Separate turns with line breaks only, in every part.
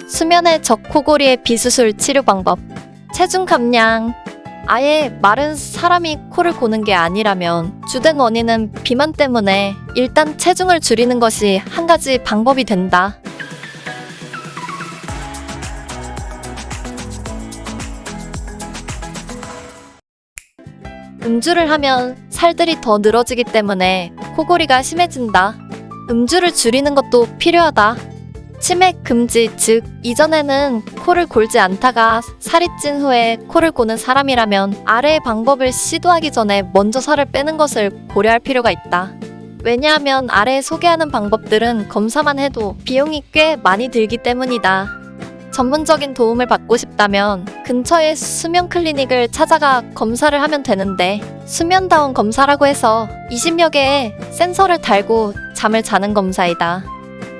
수면의 적코골이의 비수술 치료 방법. 체중 감량. 아예 마른 사람이 코를 고는 게 아니라면 주된 원인은 비만 때문에 일단 체중을 줄이는 것이 한 가지 방법이 된다. 음주를 하면 살들이 더 늘어지기 때문에 코골이가 심해진다. 음주를 줄이는 것도 필요하다. 치맥 금지, 즉 이전에는 코를 골지 않다가 살이 찐 후에 코를 고는 사람이라면 아래의 방법을 시도하기 전에 먼저 살을 빼는 것을 고려할 필요가 있다. 왜냐하면 아래에 소개하는 방법들은 검사만 해도 비용이 꽤 많이 들기 때문이다. 전문적인 도움을 받고 싶다면 근처의 수면 클리닉을 찾아가 검사를 하면 되는데, 수면다운 검사라고 해서 20여 개의 센서를 달고 잠을 자는 검사이다.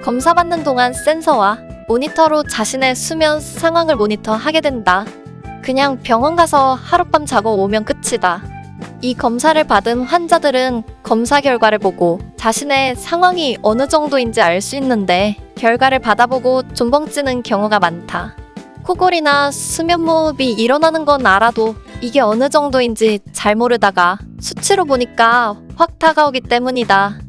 검사받는 동안 센서와 모니터로 자신의 수면 상황을 모니터하게 된다. 그냥 병원 가서 하룻밤 자고 오면 끝이다. 이 검사를 받은 환자들은 검사 결과를 보고 자신의 상황이 어느 정도인지 알 수 있는데 결과를 받아보고 존벙 찌는 경우가 많다. 코골이나 수면무호흡이 일어나는 건 알아도 이게 어느 정도인지 잘 모르다가 수치로 보니까 확 다가오기 때문이다.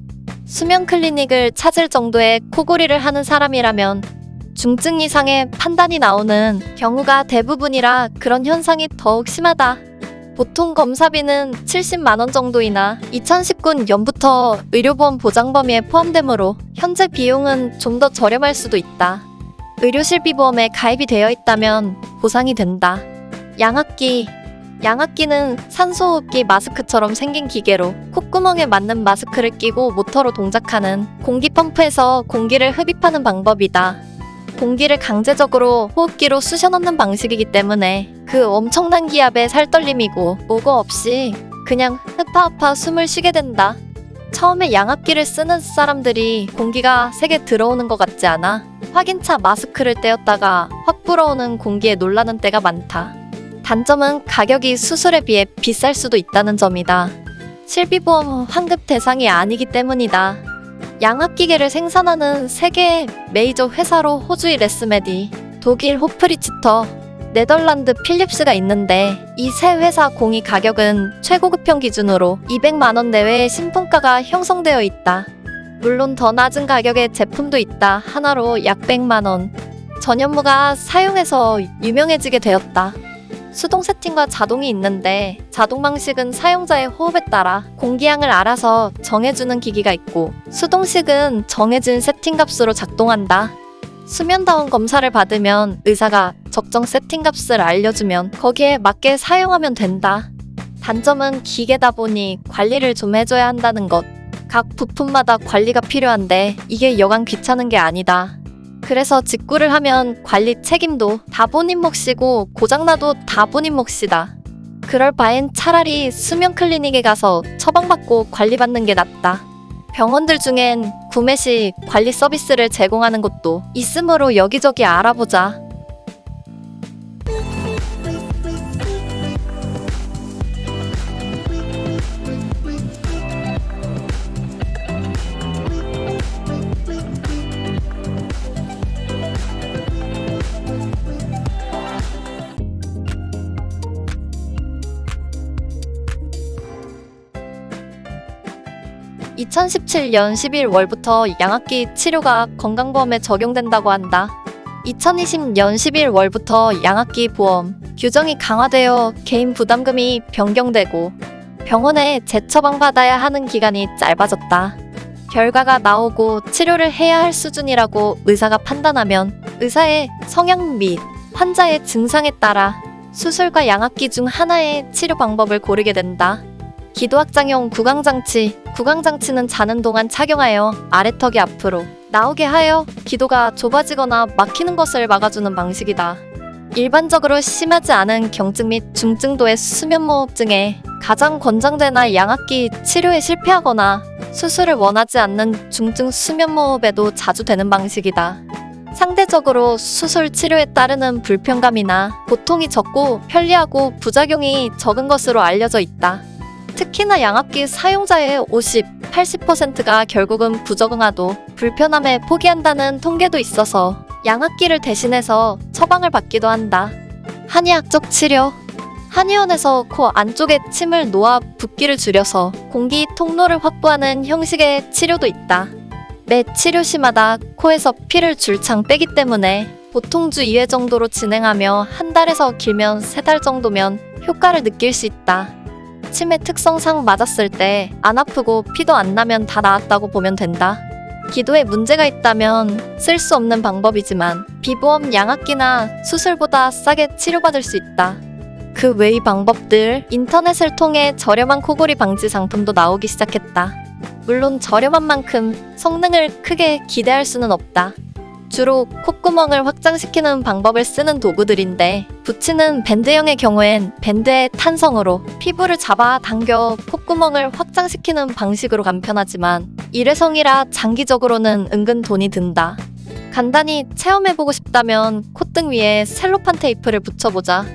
수면 클리닉을 찾을 정도의 코골이를 하는 사람이라면 중증 이상의 판단이 나오는 경우가 대부분이라 그런 현상이 더욱 심하다. 보통 검사비는 70만 원 정도이나 2019년부터 의료보험 보장 범위에 포함되므로 현재 비용은 좀 더 저렴할 수도 있다. 의료실비 보험에 가입이 되어 있다면 보상이 된다. 양압기. 양압기는 산소호흡기 마스크처럼 생긴 기계로 콧구멍에 맞는 마스크를 끼고 모터로 동작하는 공기 펌프에서 공기를 흡입하는 방법이다. 공기를 강제적으로 호흡기로 쑤셔 넣는 방식이기 때문에 그 엄청난 기압에 살떨림이고 뭐고 없이 그냥 흐파흐파 숨을 쉬게 된다. 처음에 양압기를 쓰는 사람들이 공기가 세게 들어오는 것 같지 않아 확인차 마스크를 떼었다가 확 불어오는 공기에 놀라는 때가 많다. 단점은 가격이 수술에 비해 비쌀 수도 있다는 점이다. 실비보험 환급 대상이 아니기 때문이다. 양압기계를 생산하는 세계의 메이저 회사로 호주의 레스메디, 독일 호프리치터, 네덜란드 필립스가 있는데 이 세 회사 공이 가격은 최고급형 기준으로 200만 원 내외의 신품가가 형성되어 있다. 물론 더 낮은 가격의 제품도 있다. 하나로 약 100만 원. 전현무가 사용해서 유명해지게 되었다. 수동 세팅과 자동이 있는데 자동 방식은 사용자의 호흡에 따라 공기양을 알아서 정해주는 기기가 있고 수동식은 정해진 세팅값으로 작동한다. 수면다운 검사를 받으면 의사가 적정 세팅값을 알려주면 거기에 맞게 사용하면 된다. 단점은 기계다 보니 관리를 좀 해줘야 한다는 것. 각 부품마다 관리가 필요한데 이게 여간 귀찮은 게 아니다. 그래서 직구를 하면 관리 책임도 다 본인 몫이고 고장나도 다 본인 몫이다. 그럴 바엔 차라리 수면 클리닉에 가서 처방받고 관리받는 게 낫다. 병원들 중엔 구매 시 관리 서비스를 제공하는 곳도 있으므로 여기저기 알아보자. (2017년 11월부터) 양압기 치료가 건강보험에 적용된다고 한다. 2020년 11월부터 양압기 보험 규정이 강화되어 개인 부담금이 변경되고 병원에 재처방받아야 하는 기간이 짧아졌다. 결과가 나오고 치료를 해야 할 수준이라고 의사가 판단하면 의사의 성향 및 환자의 증상에 따라 수술과 양압기 중 하나의 치료 방법을 고르게 된다. 기도확장용 구강장치. 구강장치는 자는 동안 착용하여 아래턱이 앞으로 나오게 하여 기도가 좁아지거나 막히는 것을 막아주는 방식이다. 일반적으로 심하지 않은 경증 및 중증도의 수면무호흡증에 가장 권장되나 양압기 치료에 실패하거나 수술을 원하지 않는 중증 수면무호흡에도 자주 되는 방식이다. 상대적으로 수술 치료에 따르는 불편감이나 고통이 적고 편리하고 부작용이 적은 것으로 알려져 있다. 특히나 양압기 사용자의 50, 80%가 결국은 부적응하도 불편함에 포기한다는 통계도 있어서 양압기를 대신해서 처방을 받기도 한다. 한의학적 치료. 한의원에서 코 안쪽에 침을 놓아 붓기를 줄여서 공기 통로를 확보하는 형식의 치료도 있다. 매 치료 시마다 코에서 피를 줄창 빼기 때문에 보통 주 2회 정도로 진행하며 한 달에서 길면 3달 정도면 효과를 느낄 수 있다. 침의 특성상 맞았을 때 안 아프고 피도 안 나면 다 나았다고 보면 된다. 기도에 문제가 있다면 쓸 수 없는 방법이지만 비보험 양압기나 수술보다 싸게 치료받을 수 있다. 그 외의 방법들, 인터넷을 통해 저렴한 코골이 방지 상품도 나오기 시작했다. 물론 저렴한 만큼 성능을 크게 기대할 수는 없다. 주로 콧구멍을 확장시키는 방법을 쓰는 도구들인데 붙이는 밴드형의 경우엔 밴드의 탄성으로 피부를 잡아 당겨 콧구멍을 확장시키는 방식으로 간편하지만 일회성이라 장기적으로는 은근 돈이 든다. 간단히 체험해보고 싶다면 콧등 위에 셀로판 테이프를 붙여보자.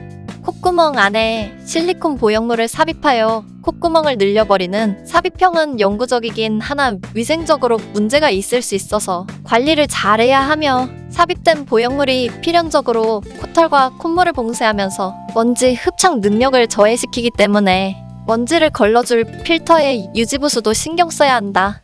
콧구멍 안에 실리콘 보형물을 삽입하여 콧구멍을 늘려버리는 삽입형은 영구적이긴 하나 위생적으로 문제가 있을 수 있어서 관리를 잘해야 하며 삽입된 보형물이 필연적으로 코털과 콧물을 봉쇄하면서 먼지 흡착 능력을 저해시키기 때문에 먼지를 걸러줄 필터의 유지부수도 신경 써야 한다.